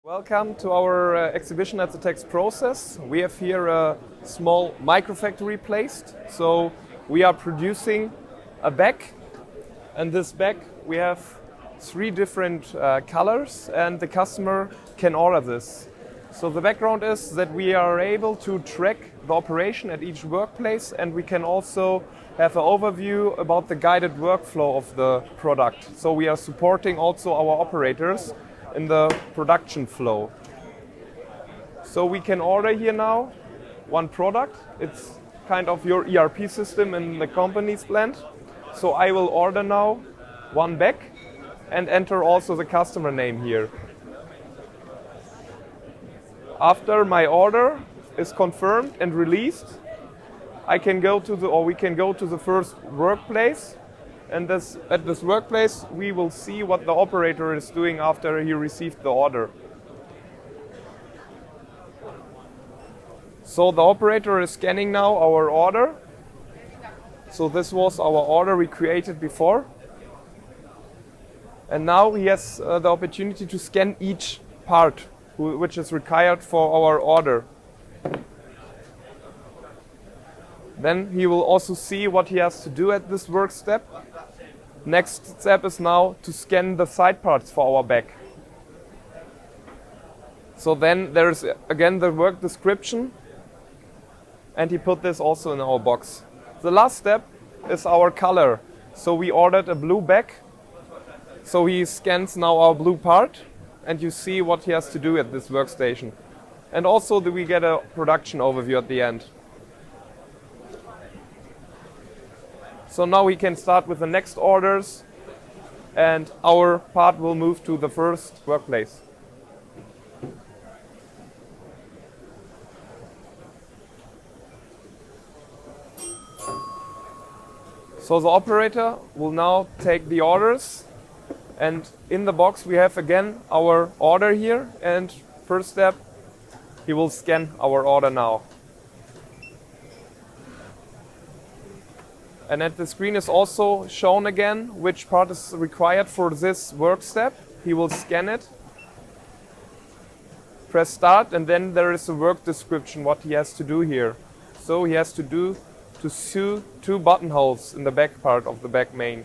Welcome to our exhibition at the Texprocess. We have here a small microfactory placed. So we are producing a bag, and this bag we have 3 different colors, and the customer can order this. So the background is that we are able to track the operation at each workplace, and we can also have an overview about the guided workflow of the product. So we are supporting also our operators in the production flow. So we can order here now one product. It's kind of your ERP system in the company's plant. So I will order now one bag and enter also the customer name here. After my order is confirmed and released, we can go to the first workplace. And at this workplace, we will see what the operator is doing after he received the order. So the operator is scanning now our order. So this was our order we created before. And now he has the opportunity to scan each part which is required for our order. Then he will also see what he has to do at this work step. Next step is now to scan the side parts for our bag. So then there is again the work description, and he put this also in our box. The last step is our color. So we ordered a blue bag. So he scans now our blue part, and you see what he has to do at this workstation. And also we get a production overview at the end. So now we can start with the next orders, and our part will move to the first workplace. So the operator will now take the orders, and in the box we have again our order here, and first step, he will scan our order now. And at the screen is also shown again which part is required for this work step. He will scan it, press start, and then there is a work description what he has to do here. So he has to sew 2 buttonholes in the back part of the back main.